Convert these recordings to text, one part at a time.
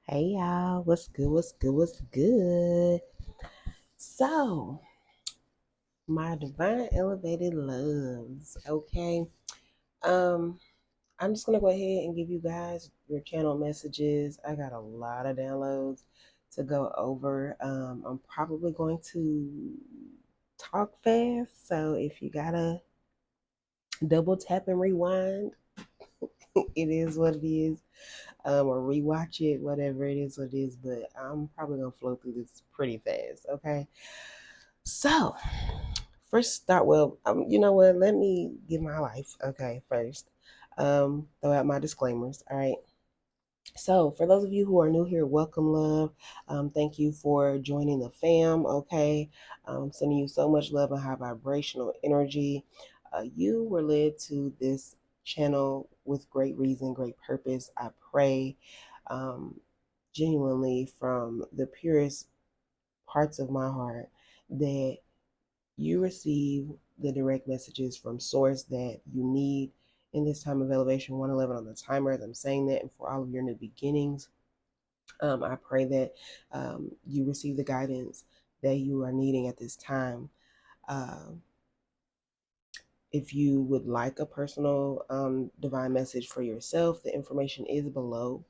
Hey y'all, what's good? What's good? What's good? So, my divine elevated loves, okay? Um, I'm just gonna go ahead and give you guys your channel messages. I got a lot of downloads to go over. I'm probably going to talk fast, so if you gotta double tap and rewind, it is what it is. Or rewatch it, whatever it is, what it is. But I'm probably gonna flow through this pretty fast, okay? So, first start, well, you know what? Let me give my life, okay, first. Throw out my disclaimers, all right? So, for those of you who are new here, welcome, love. Thank you for joining the fam, okay? Sending you so much love and high vibrational energy. You were led to this channel with great reason, great purpose. I pray um, genuinely from the purest parts of my heart that you receive the direct messages from source that you need in this time of elevation. 111 on the timer as I'm saying that, and for all of your new beginnings, I pray that you receive the guidance that you are needing at this time. uh, if you would like a personal divine message for yourself, the information is below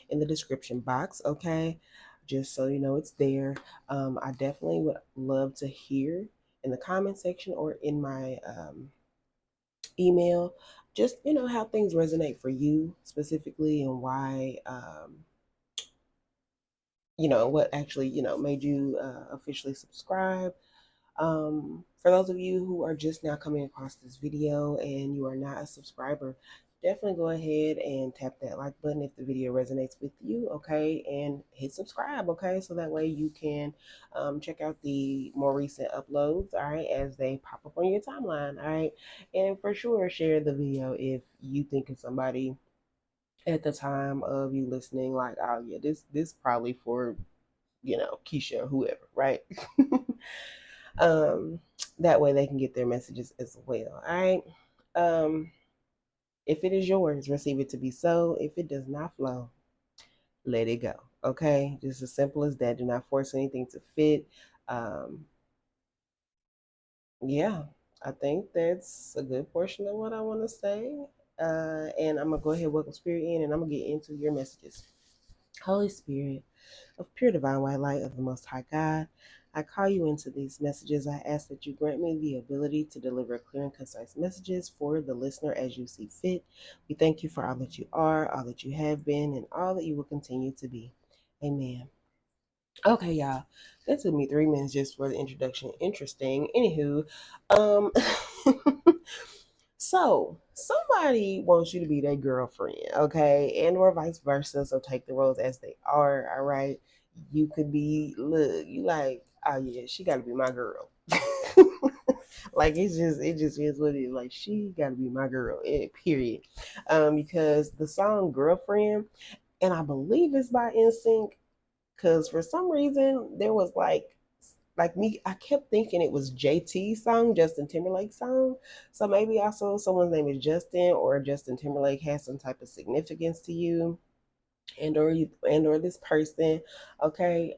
in the description box, okay? Just so you know, it's there. I definitely would love to hear in the comment section or in my email, just, how things resonate for you specifically and why, what actually, made you officially subscribe. For those of you who are just now coming across this video and you are not a subscriber, definitely go ahead and tap that like button if the video resonates with you, okay? And hit subscribe, okay? So that way you can check out the more recent uploads, all right, as they pop up on your timeline, all right? And for sure, share the video if you think of somebody at the time of you listening, like, oh yeah, this probably for, Keisha or whoever, right? um, that way they can get their messages as well. All right. Um, if it is yours, receive it to be so. If it does not flow, let it go. Okay. Just as simple as that. Do not force anything to fit. Um, yeah, I think that's a good portion of what I want to say. And I'm gonna go ahead and welcome Spirit in, and I'm gonna get into your messages. Holy Spirit of pure divine white light of the Most High God, I call you into these messages. I ask that you grant me the ability to deliver clear and concise messages for the listener as you see fit. We thank you for all that you are, all that you have been, and all that you will continue to be. Amen. Okay, y'all. That took me 3 minutes just for the introduction. Interesting. Anywho, um, so somebody wants you to be their girlfriend, okay, and or vice versa. So take the roles as they are. All right. You could be, look, you like, oh yeah, she got to be my girl. Like it just is what it is. Like she got to be my girl. Period. Because the song "Girlfriend," and I believe it's by NSYNC, because for some reason there was like me, I kept thinking it was JT's song, Justin Timberlake's song. So maybe also someone's name is Justin, or Justin Timberlake has some type of significance to you, and or this person. Okay.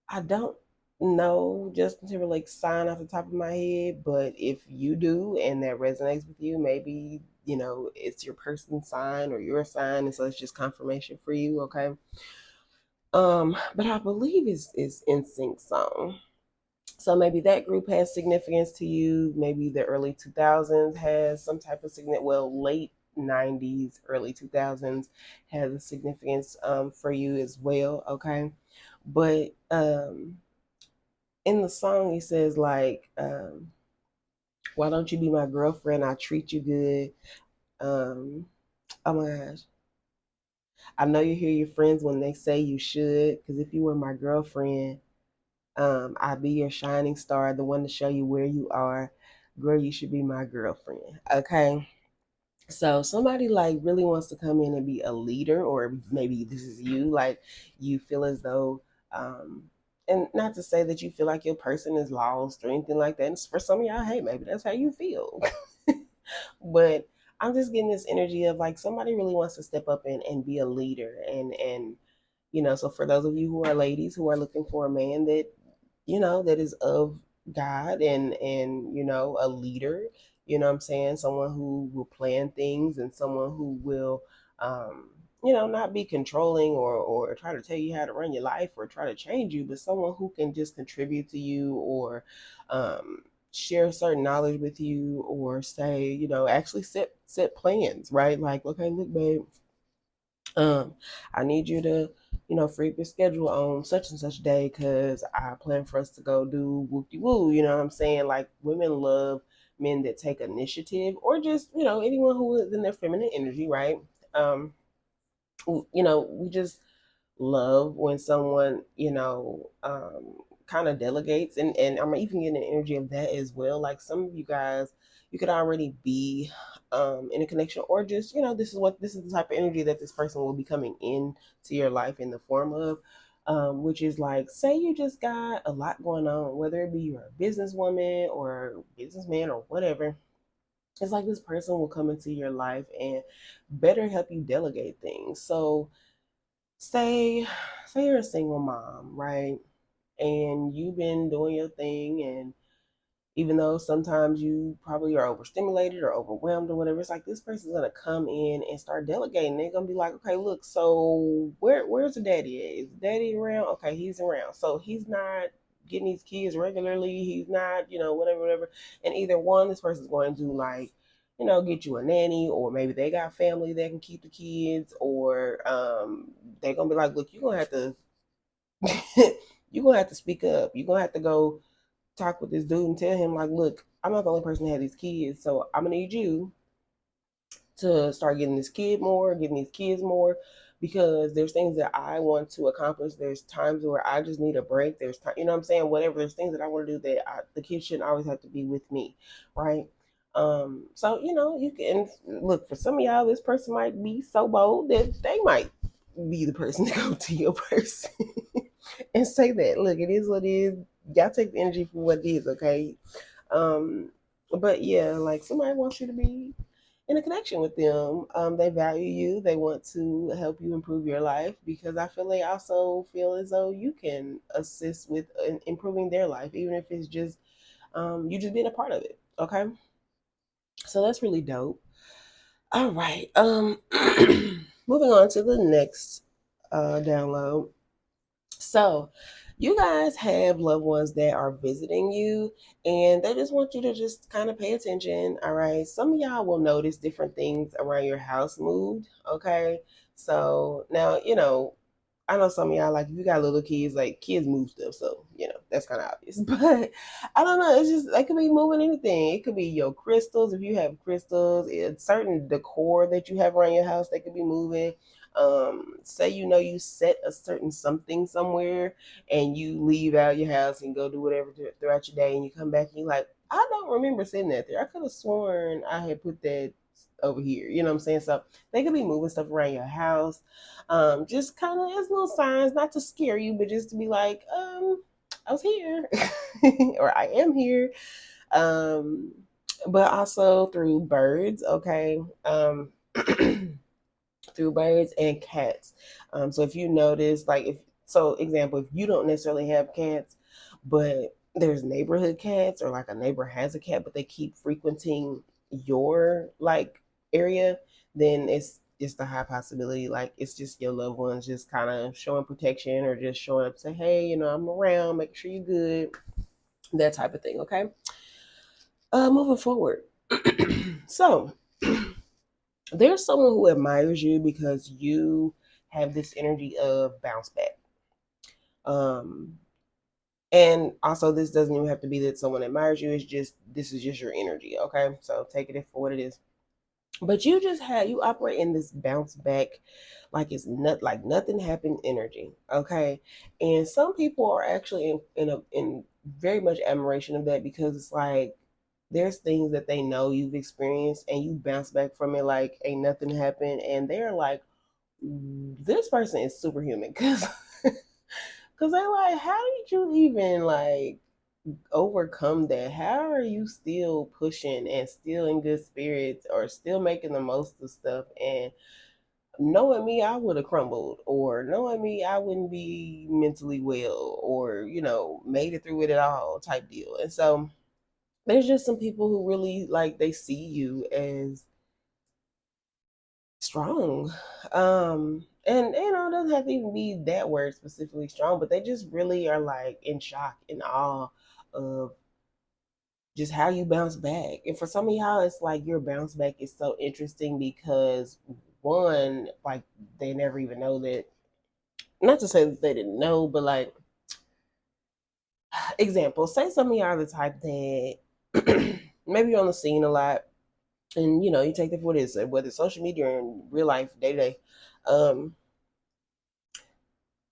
I don't know Justin Timberlake's sign off the top of my head, but if you do and that resonates with you, maybe it's your person's sign or your sign, and so it's just confirmation for you, okay? But I believe it's NSYNC song. So maybe that group has significance to you. Maybe the early 2000s has some type of significance. Well, late 90s, early 2000s has a significance for you as well. Okay. But in the song, he says, like, why don't you be my girlfriend? I treat you good. Um, oh my gosh. I know you hear your friends when they say you should, because if you were my girlfriend, I'll be your shining star, the one to show you where you are. Girl, you should be my girlfriend. Okay. So somebody like really wants to come in and be a leader, or maybe this is you, like you feel as though, and not to say that you feel like your person is lost or anything like that. And for some of y'all, hey, maybe that's how you feel. But I'm just getting this energy of like somebody really wants to step up and be a leader. And so for those of you who are ladies who are looking for a man that, that is of God and a leader, what I'm saying, someone who will plan things and someone who will not be controlling or try to tell you how to run your life or try to change you, but someone who can just contribute to you or um share certain knowledge with you or say, actually set plans, right? Like, okay, look, babe, I need you to, free up your schedule on such and such day because I plan for us to go do whoop de woo. You know what I'm saying? Like, women love men that take initiative, or just, anyone who is in their feminine energy, right? Um, we just love when someone, kind of delegates, and I'm even getting the energy of that as well. Like, some of you guys, you could already be in a connection, or just, this is the type of energy that this person will be coming in to your life in the form of, which is like, say you just got a lot going on, whether it be you're a businesswoman or businessman or whatever. It's like this person will come into your life and better help you delegate things. So say you're a single mom, right? And you've been doing your thing, and even though sometimes you probably are overstimulated or overwhelmed or whatever, it's like this person's gonna come in and start delegating. They're gonna be like, okay, look, so where's the daddy at? Is daddy around? Okay, he's around. So he's not getting these kids regularly, he's not, whatever. And either one, this person's going to like, get you a nanny, or maybe they got family that can keep the kids, or they're gonna be like, look, you're gonna have to you're gonna have to speak up. You're gonna have to go talk with this dude and tell him, like, look, I'm not the only person that had these kids, so I'm gonna need you to start getting this kid more, getting these kids more, because there's things that I want to accomplish. There's times where I just need a break. There's time, you know what I'm saying? Whatever. There's things that I want to do that the kids shouldn't always have to be with me, right? So you can look, for some of y'all, this person might be so bold that they might be the person to go to your person and say that, look, it is what it is. Y'all take the energy for what it is, okay? Um, but yeah, like, somebody wants you to be in a connection with them. They value you. They want to help you improve your life, because I feel they also feel as though you can assist with improving their life, even if it's just you just being a part of it. Okay, so that's really dope. All right. Moving on to the next download. So, you guys have loved ones that are visiting you, and they just want you to just kind of pay attention. All right. Some of y'all will notice different things around your house moved. Okay. So now, I know some of y'all, like, if you got little kids, like, kids move stuff, so that's kind of obvious. But I don't know, it's just, it could be moving anything. It could be your crystals, if you have crystals. It's certain decor that you have around your house that could be moving. Say you set a certain something somewhere, and you leave out your house and go do whatever throughout your day, and you come back and you're like, I don't remember sitting that there. I could have sworn I had put that over here. You know what I'm saying? So they could be moving stuff around your house, just kind of as little signs, not to scare you, but just to be like, I was here, or I am here. Um, but also through birds, okay. Through birds and cats. So if you notice, like, example, if you don't necessarily have cats, but there's neighborhood cats, or like a neighbor has a cat, but they keep frequenting your like area, then it's the high possibility, like, it's just your loved ones just kind of showing protection, or just showing up, say, hey, I'm around, making sure you're good, that type of thing. Okay. Moving forward. So there's someone who admires you because you have this energy of bounce back. And also, this doesn't even have to be that someone admires you. It's just, this is just your energy. Okay. So take it for what it is. But you operate in this bounce back, like it's not like nothing happened energy. Okay. And some people are actually in very much admiration of that, because it's like, there's things that they know you've experienced, and you bounce back from it like ain't nothing happened, and they're like, this person is superhuman, because they're like, how did you even, like, overcome that? How are you still pushing and still in good spirits or still making the most of stuff? And knowing me, I would have crumbled, or knowing me, I wouldn't be mentally well, or, made it through it at all type deal. And so there's just some people who really like, they see you as strong. And it doesn't have to even be that word specifically, strong, but they just really are like in shock, in awe of just how you bounce back. And for some of y'all, it's like your bounce back is so interesting because, one, like, they never even know that. Not to say that they didn't know, but like, example, say some of y'all are the type that maybe you're on the scene a lot, and you take that for what it is, whether it's social media or in real life, day to day. Um,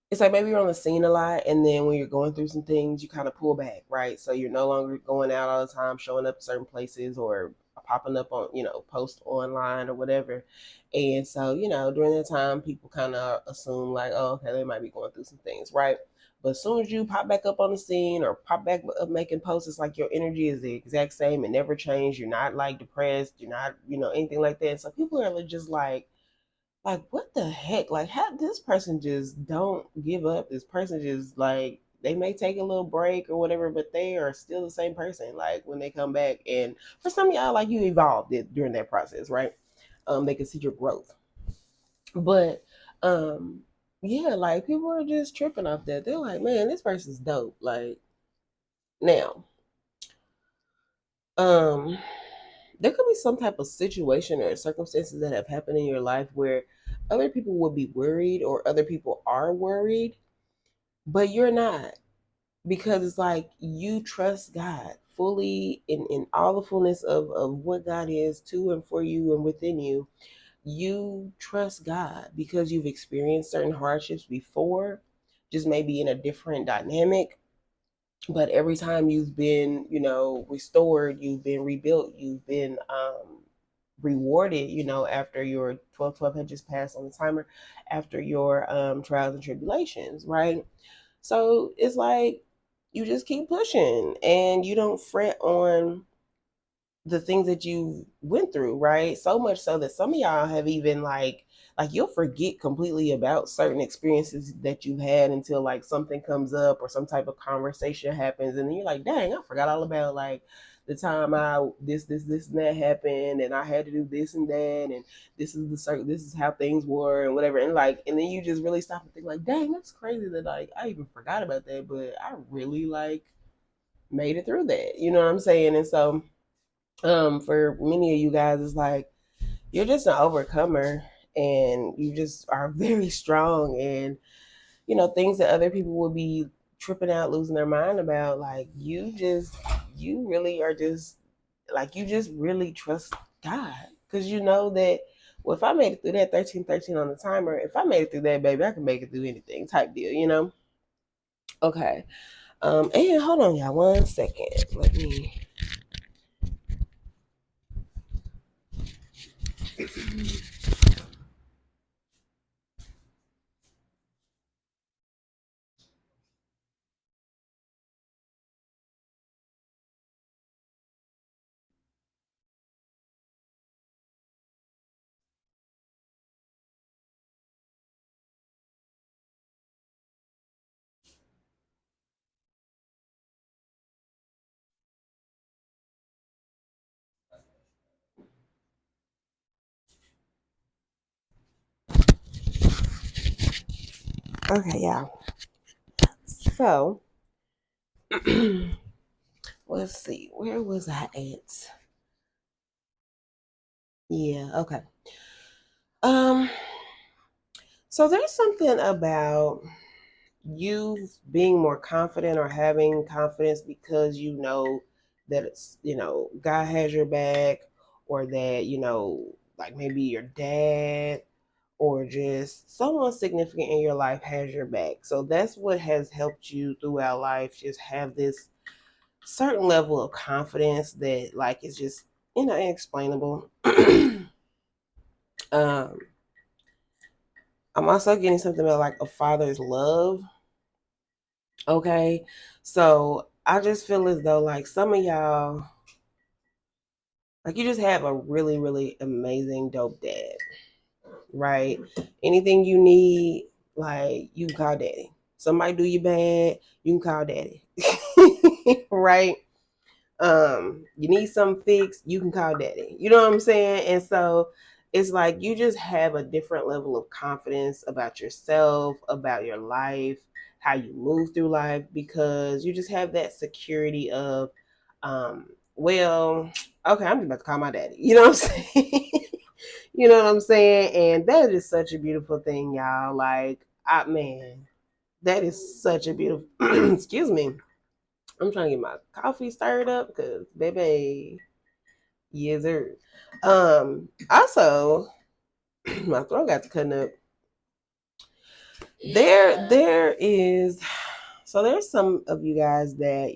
it's like maybe you're on the scene a lot, and then when you're going through some things, you kind of pull back, right? So you're no longer going out all the time, showing up certain places, or popping up on, post online or whatever. And so, during that time, people kind of assume like, oh, okay, they might be going through some things, right? But as soon as you pop back up on the scene or pop back up making posts, it's like your energy is the exact same and never changed. You're not like depressed. You're not, anything like that. So people are just like, what the heck? Like, how this person just don't give up? This person just, like, they may take a little break or whatever, but they are still the same person. Like, when they come back, and for some of y'all, like, you evolved it during that process, right? They can see your growth, but yeah, like, people are just tripping off that. They're like, man, this person's dope. Like, now, um, there could be some type of situation or circumstances that have happened in your life where other people would be worried or other people are worried, but you're not, because it's like you trust God fully in all the fullness of what God is to and for you and within you. You trust God because you've experienced certain hardships before, just maybe in a different dynamic. But every time you've been, restored, you've been rebuilt, you've been rewarded, after your 12 had just passed on the timer, after your trials and tribulations, right? So it's like you just keep pushing and you don't fret on the things that you went through, right? So much so that some of y'all have even like you'll forget completely about certain experiences that you had until like something comes up or some type of conversation happens, and then you're like, dang, I forgot all about like the time I this and that happened, and I had to do this and that, and this is how things were and whatever, and like, and then you just really stop and think like, dang, that's crazy that like I even forgot about that, but I really like made it through that. You know what I'm saying? And so for many of you guys, it's like you're just an overcomer and you just are very strong, and things that other people would be tripping out, losing their mind about, like, you really are just like, you just really trust God, because you know that, well, if I made it through that 1313 on the timer, if I made it through that, baby, I can make it through anything type deal. Okay. And hold on, y'all, 1 second. Let me. Okay, yeah. So let's see, where was I at? Yeah, okay. Um, so there's something about you being more confident or having confidence because you know that it's, God has your back, or that, like maybe your dad or just someone significant in your life has your back. So that's what has helped you throughout life, just have this certain level of confidence that like is just, inexplainable. um I'm also getting something about like a father's love. Okay. So I just feel as though like some of y'all, like you just have a really, really amazing, dope dad, right? Anything you need, like you can call daddy. Somebody do you bad, you can call daddy. Right? You need something fixed, you can call daddy. You know what I'm saying? And so it's like you just have a different level of confidence about yourself, about your life, how you move through life, because you just have that security of, well, okay, I'm just about to call my daddy. You know what I'm saying? You know what I'm saying? And that is such a beautiful thing, y'all. Like, man, that is such a beautiful, excuse me. I'm trying to get my coffee stirred up because, baby, yes, sir. Also, my throat got to cutting up. There is, so there's some of you guys that,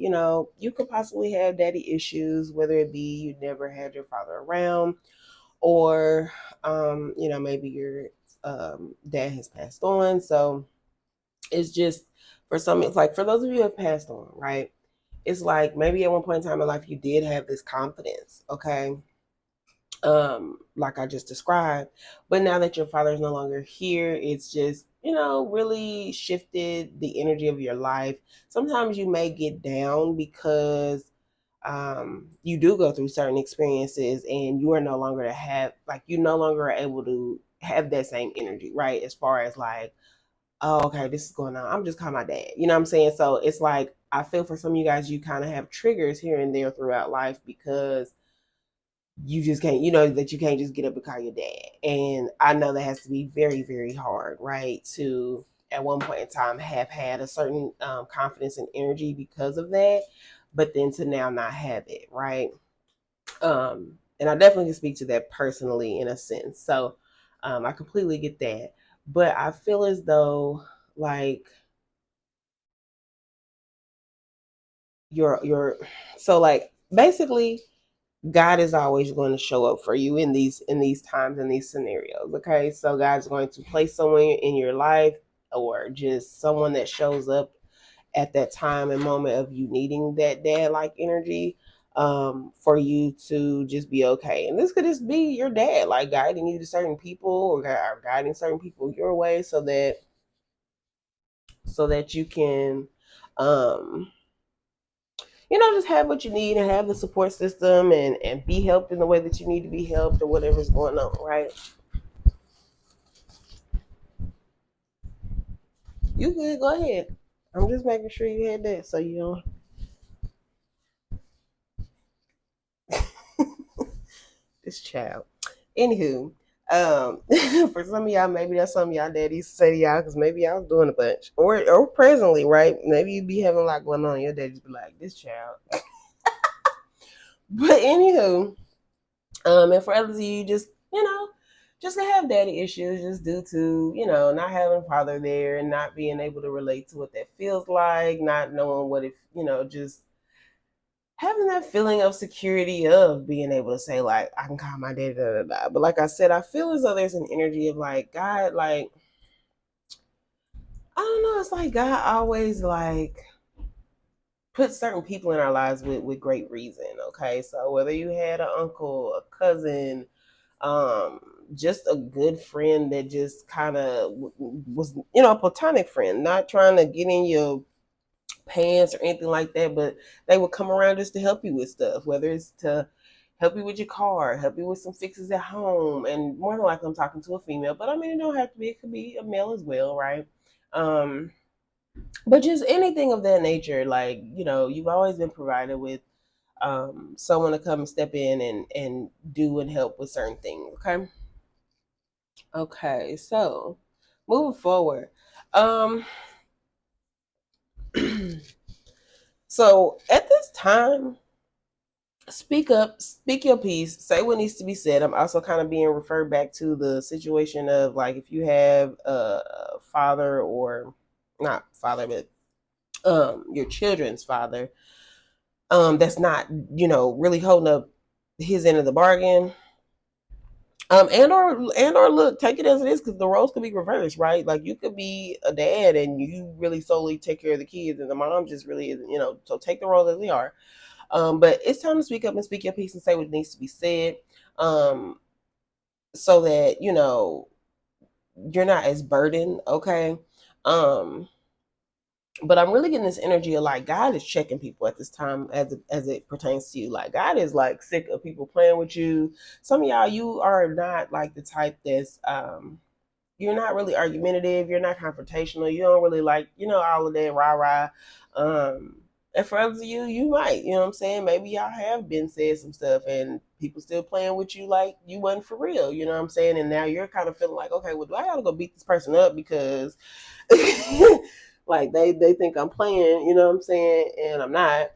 you could possibly have daddy issues, whether it be you never had your father around, or, maybe your dad has passed on. So it's just, for some, it's like for those of you who have passed on, right? It's like maybe at one point in time in life you did have this confidence, okay? Like I just described. But now that your father is no longer here, it's just, really shifted the energy of your life. Sometimes you may get down because you do go through certain experiences and you are no longer to have, like, you no longer are able to have that same energy, right? As far as like, oh, okay, this is going on, I'm just calling my dad. You know what I'm saying? So it's like, I feel for some of you guys, you kind of have triggers here and there throughout life because you just can't, that you can't just get up and call your dad. And I know that has to be very, very hard, right? To at one point in time have had a certain confidence and energy because of that, but then to now not have it, right? And I definitely can speak to that personally in a sense. So I completely get that. But I feel as though like you're so like basically God is always going to show up for you in these times, in these scenarios. Okay. So God's going to place someone in your life, or just someone that shows up at that time and moment of you needing that dad like energy, for you to just be okay. And this could just be your dad like guiding you to certain people, or guiding certain people your way, so that you can just have what you need and have the support system, and be helped in the way that you need to be helped, or whatever's going on, right? You good, go ahead. I'm just making sure you had that so you don't. This child. Anywho, for some of y'all, maybe that's something y'all daddies say to y'all, because maybe y'all was doing a bunch. Or presently, right? Maybe you be having a lot going on. Your daddies be like, this child. But anywho, and for others of you, just to have daddy issues just due to, not having a father there and not being able to relate to what that feels like, not knowing what if, just having that feeling of security of being able to say, like, I can call my daddy, da, da, da. But like I said, I feel as though there's an energy of like, God, like, I don't know, it's like God always like put certain people in our lives with great reason. Okay. So whether you had an uncle, a cousin, um just a good friend that just kind of was, a platonic friend, not trying to get in your pants or anything like that, but they would come around just to help you with stuff, whether it's to help you with your car, help you with some fixes at home. And more than likely I'm talking to a female, but I mean, it don't have to be, it could be a male as well, right? um but just anything of that nature, like, you've always been provided with someone to come and step in and do and help with certain things. Okay. Okay, so moving forward. Um so at this time, speak up, speak your piece, say what needs to be said. I'm also kind of being referred back to the situation of like if you have a father, or not father, but your children's father, that's not, really holding up his end of the bargain. And or look, take it as it is, because the roles could be reversed, right? Like you could be a dad and you really solely take care of the kids, and the mom just really isn't, So take the roles as they are. But it's time to speak up and speak your piece and say what needs to be said, um, so that you're not as burdened. Okay. Um, but I'm really getting this energy of like God is checking people at this time as it pertains to you. Like God is like sick of people playing with you. Some of y'all, you are not like the type that's you're not really argumentative, you're not confrontational, you don't really like, all of that rah rah. Um and for others of you, you might, you know what I'm saying? Maybe y'all have been said some stuff and people still playing with you like you wasn't for real, you know what I'm saying? And now you're kind of feeling like, okay, well, do I gotta go beat this person up because like they think I'm playing, you know what I'm saying? And I'm not.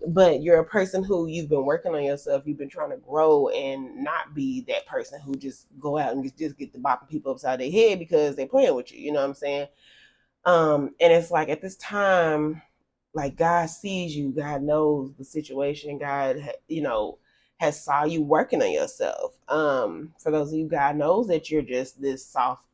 But you're a person who you've been working on yourself. You've been trying to grow and not be that person who just go out and just get the bopping people upside their head because they're playing with you. You know what I'm saying? And it's like at this time, like God sees you, God knows the situation, God, has saw you working on yourself. For those of you, God knows that you're just this soft,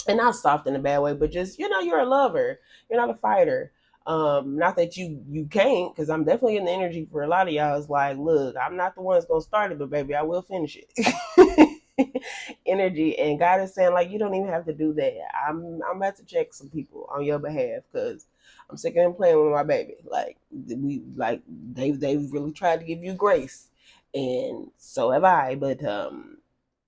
and not soft in a bad way, but just you're a lover. You're not a fighter. Not that you can't, because I'm definitely in the energy for a lot of y'all. It's like, look, I'm not the one that's gonna start it, but baby, I will finish it. Energy, and God is saying like you don't even have to do that. I'm about to check some people on your behalf because I'm sick of them playing with my baby. Like they've really tried to give you grace, and so have I. But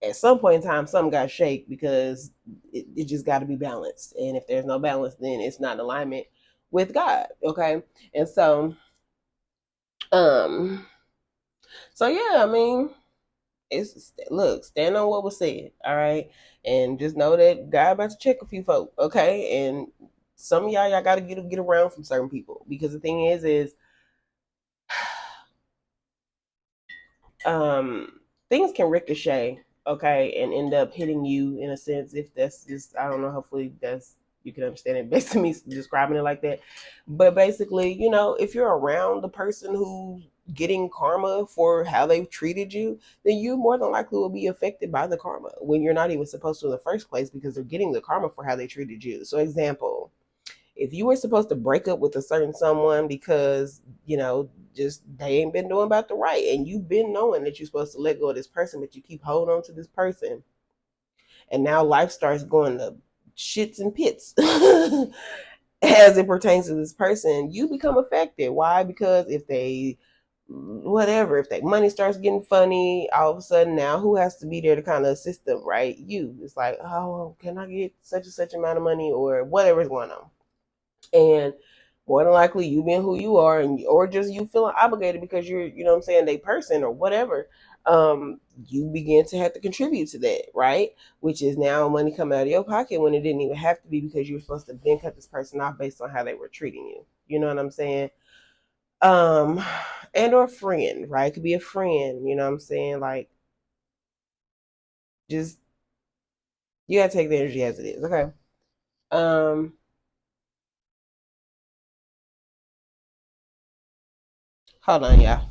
at some point in time, something got to shake because it just got to be balanced. And if there's no balance, then it's not in alignment with God. Okay. And um, so yeah, I mean, it's look, stand on what was said. All right. And just know that God about to check a few folk. Okay. And some of y'all got to get around from certain people because the thing is, things can ricochet, okay, and end up hitting you in a sense. If that's just, I don't know, hopefully that's, you can understand it based on me describing it like that. But basically, if you're around the person who's getting karma for how they've treated you, then you more than likely will be affected by the karma when you're not even supposed to in the first place, because they're getting the karma for how they treated you. So example, if you were supposed to break up with a certain someone because just they ain't been doing about the right, and you've been knowing that you're supposed to let go of this person, but you keep holding on to this person, and now life starts going to shits and pits as it pertains to this person, you become affected. Why? Because if they whatever, if that money starts getting funny, all of a sudden now who has to be there to kind of assist them, right? You. It's like, oh, can I get such and such amount of money or whatever's going on? And more than likely you being who you are, and or just you feeling obligated because you're, what I'm saying, a person or whatever, you begin to have to contribute to that, right? Which is now money coming out of your pocket when it didn't even have to be, because you were supposed to then cut this person off based on how they were treating you. You know what I'm saying? um and or a friend, right? It could be a friend, you know what I'm saying? Like, just, you gotta take the energy as it is. Okay. um Hold on, y'all.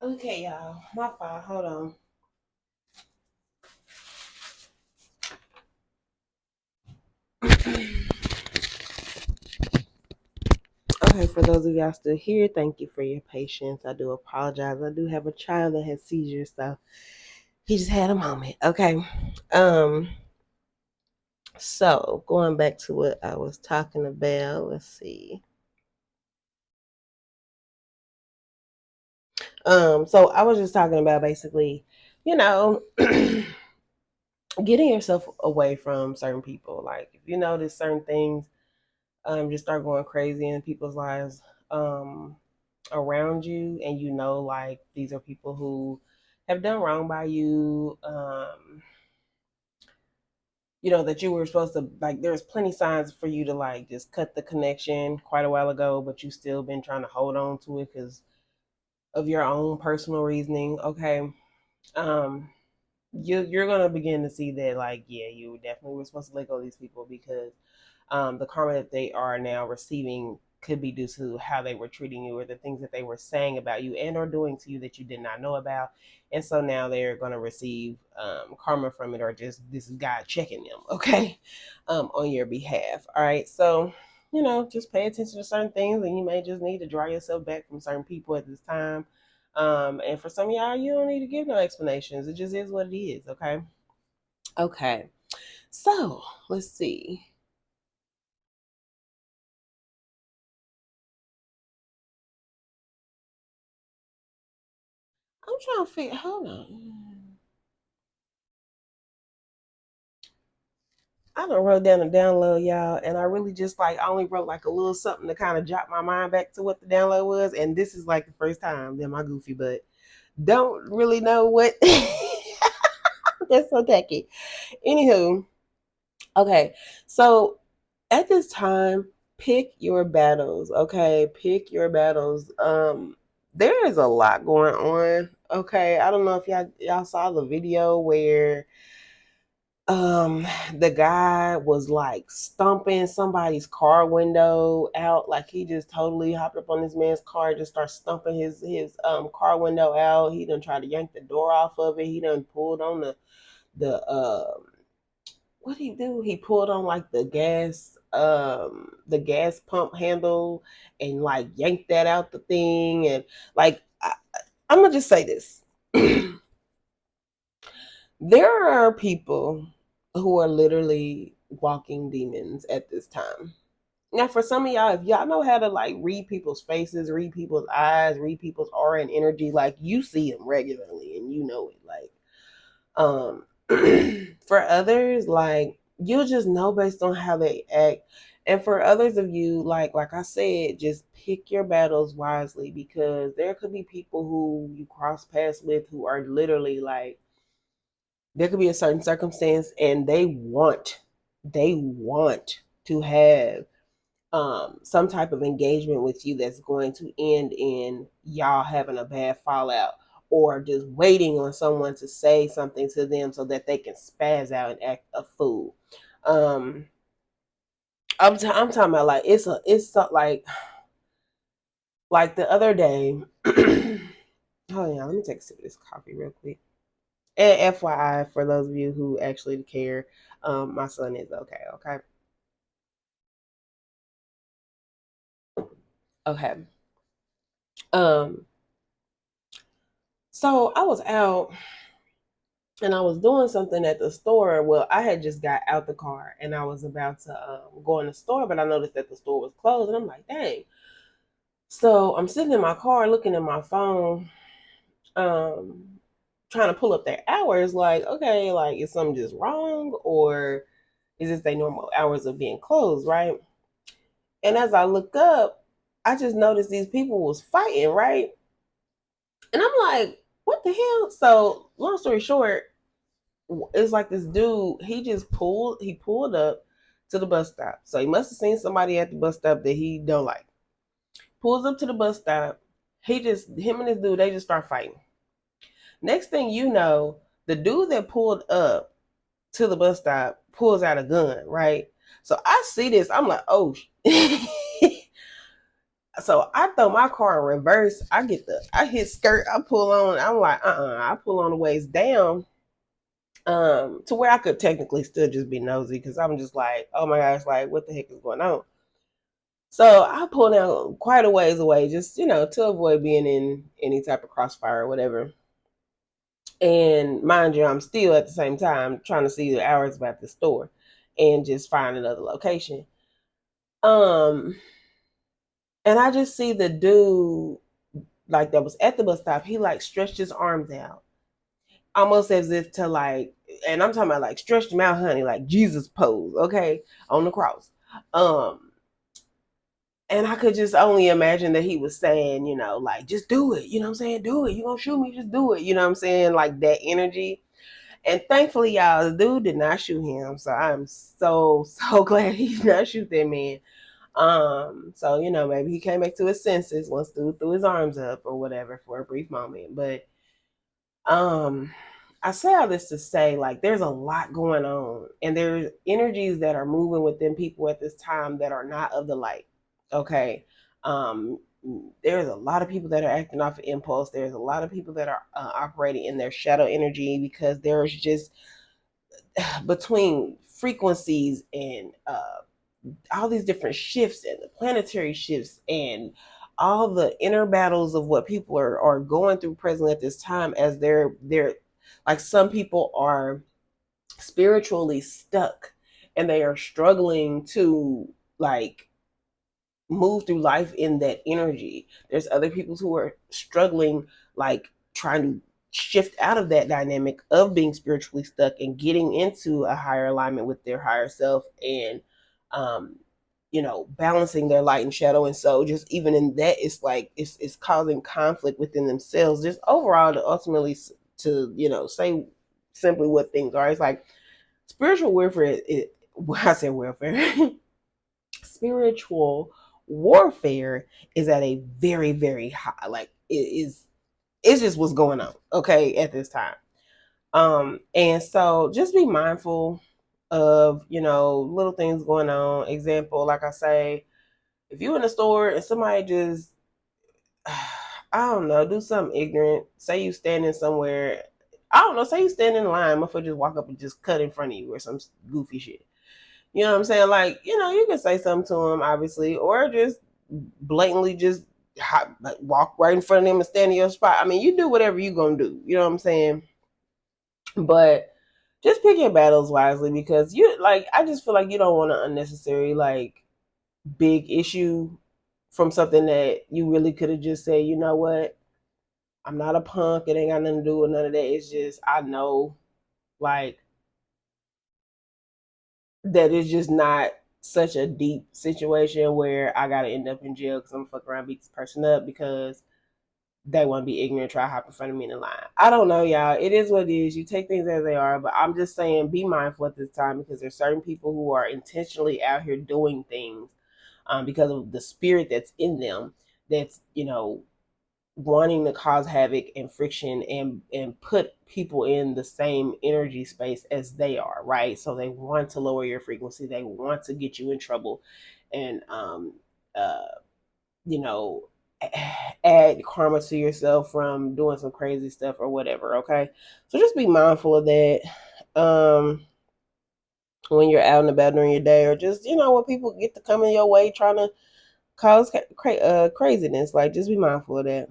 Okay, y'all. My fault. Hold on. Okay, for those of y'all still here, thank you for your patience. I do apologize. I do have a child that has seizures, so he just had a moment. Okay. Um, so going back to what I was talking about, let's see. So I was just talking about basically, you know, getting yourself away from certain people. Like if you notice certain things, just start going crazy in people's lives around you, and you know, like these are people who have done wrong by you. You know that you were supposed to like. There's plenty signs for you to like just cut the connection quite a while ago, but you still been trying to hold on to it because of your own personal reasoning. Okay. Um, you're gonna begin to see that like yeah, you definitely were supposed to let go of these people because the karma that they are now receiving could be due to how they were treating you or the things that they were saying about you and or doing to you that you did not know about, and so now they're going to receive karma from it, or just this is God checking them. Okay. On your behalf. All right, so you know, just pay attention to certain things, and you may just need to draw yourself back from certain people at this time. And for some of y'all, you don't need to give no explanations. It just is what it is. Okay. Okay. So let's see. I'm trying to figure. Hold on. I done wrote down a download, y'all, and I really just like I only wrote like a little something to kind of jot my mind back to what the download was, and this is like the first time that my goofy butt don't really know what. That's so tacky. Anywho, okay, so at this time, pick your battles. Okay, pick your battles. There is a lot going on. Okay, I don't know if y'all saw the video where the guy was like stomping somebody's car window out, like he just totally hopped up on this man's car, just started stomping his car window out. He done tried to yank the door off of it. He done pulled on the what did he do? He pulled on like the gas pump handle and like yanked that out the thing. And like I'm gonna just say this. There are people who are literally walking demons at this time. Now, for some of y'all, if y'all know how to like read people's faces, read people's eyes, read people's aura and energy, like you see them regularly and you know it. Like, for others, like you'll just know based on how they act. And for others of you, like I said, just pick your battles wisely because there could be people who you cross paths with who are literally like there could be a certain circumstance and they want to have some type of engagement with you that's going to end in y'all having a bad fallout, or just waiting on someone to say something to them so that they can spaz out and act a fool. um I'm talking about like like the other day. Hold on, let me take a sip of this coffee real quick. And FYI, for those of you who actually care, my son is okay. Okay. Okay. Um, so I was out and I was doing something at the store. Well, I had just got out the car and I was about to go in the store, but I noticed that the store was closed, and I'm like, dang. So I'm sitting in my car looking at my phone, um, trying to pull up their hours. Like, okay, like is something just wrong, or is this their normal hours of being closed, right? And as I look up, I just noticed these people was fighting, right? And I'm like, what the hell? So long story short, it's like this dude, he pulled up to the bus stop. So he must have seen somebody at the bus stop that he don't like. Pulls up to the bus stop. Him and this dude, they just start fighting. Next thing you know, the dude that pulled up to the bus stop pulls out a gun, right? So I see this, I'm like, oh, So I throw my car in reverse. I hit skirt. I pull on. I'm like, I pull on the waist down, to where I could technically still just be nosy because I'm just like, oh my gosh, like what the heck is going on? So I pull down quite a ways away, just to avoid being in any type of crossfire or whatever. And mind you, I'm still at the same time trying to see the hours about the store and just find another location. Um, and I just see the dude like that was at the bus stop. He like stretched his arms out, almost as if to like, and I'm talking about like stretched them out, honey, like Jesus pose, okay, on the cross. And I could just only imagine that he was saying, like, just do it. You know what I'm saying? Do it. You gonna shoot me? Just do it. You know what I'm saying? Like that energy. And thankfully, y'all, the dude did not shoot him. So I'm so glad he did not shoot that man. So maybe he came back to his senses once dude threw his arms up or whatever for a brief moment. But um I say all this to say, like, there's a lot going on, and there's energies that are moving within people at this time that are not of the light. Okay. um there's a lot of people that are acting off of impulse. There's a lot of people that are operating in their shadow energy because there's just between frequencies and all these different shifts and the planetary shifts and all the inner battles of what people are going through presently at this time, as they're like, some people are spiritually stuck and they are struggling to like move through life in that energy. There's other people who are struggling, like trying to shift out of that dynamic of being spiritually stuck and getting into a higher alignment with their higher self, and um balancing their light and shadow. And so just even in that, it's like it's causing conflict within themselves, just overall, to ultimately to say simply what things are. It's like spiritual warfare. I said warfare. Spiritual warfare is at a very, very high, like, it's just what's going on, okay, at this time. And so just be mindful of little things going on. Example, like I say, if you in a store and somebody just I don't know, do something ignorant. Say you standing somewhere, I don't know, say you stand in line, motherfucker just walk up and just cut in front of you or some goofy shit. You know what I'm saying? Like, you can say something to them, obviously, or just blatantly just like, walk right in front of them and stand in your spot. I mean, you do whatever you gonna do. You know what I'm saying? But just pick your battles wisely, because I just feel like you don't want an unnecessary like big issue from something that you really could have just said, you know what? I'm not a punk. It ain't got nothing to do with none of that. It's just I know, like, that it's just not such a deep situation where I gotta end up in jail because I'm fucking around beat this person up because they want to be ignorant, try to hop in front of me in the line. I don't know, y'all. It is what it is. You take things as they are, but I'm just saying, be mindful at this time, because there's certain people who are intentionally out here doing things because of the spirit that's in them. That's wanting to cause havoc and friction and put people in the same energy space as they are, right? So they want to lower your frequency, they want to get you in trouble, and uh you know add karma to yourself from doing some crazy stuff or whatever. Okay, so just be mindful of that when you're out and about during your day, or just when people get to come in your way trying to cause craziness. Like, just be mindful of that.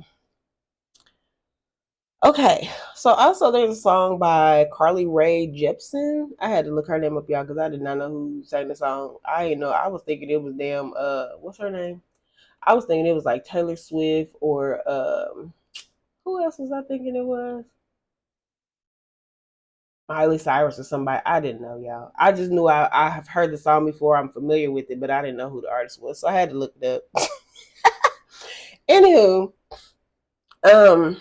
Okay, so also there's a song by Carly Rae Jepsen. I had to look her name up, y'all, because I did not know who sang the song. I didn't know. I was thinking it was damn what's her name? I was thinking it was like Taylor Swift or who else was I thinking it was? Miley Cyrus or somebody. I didn't know, y'all. I just knew I have heard the song before. I'm familiar with it, but I didn't know who the artist was, so I had to look it up. Anywho, um,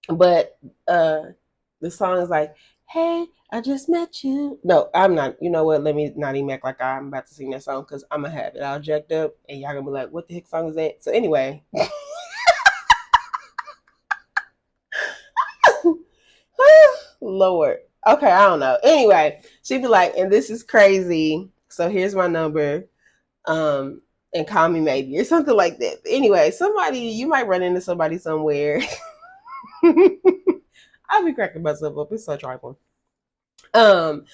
but the song is like, "Hey, I just met you." No, I'm not. You know what? Let me not even act like I'm about to sing that song, because I'm gonna have it all jacked up, and y'all gonna be like, "What the heck song is that?" So anyway, Lord. Okay, I don't know. Anyway, she'd be like, "And this is crazy. So here's my number. Um, and call me maybe or something like that. But anyway, you might run into somebody somewhere. I'll be cracking myself up. It's so trifling. Um,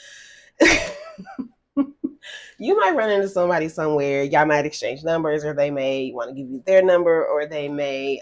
you might run into somebody somewhere. Y'all might exchange numbers, or they may want to give you their number, or they may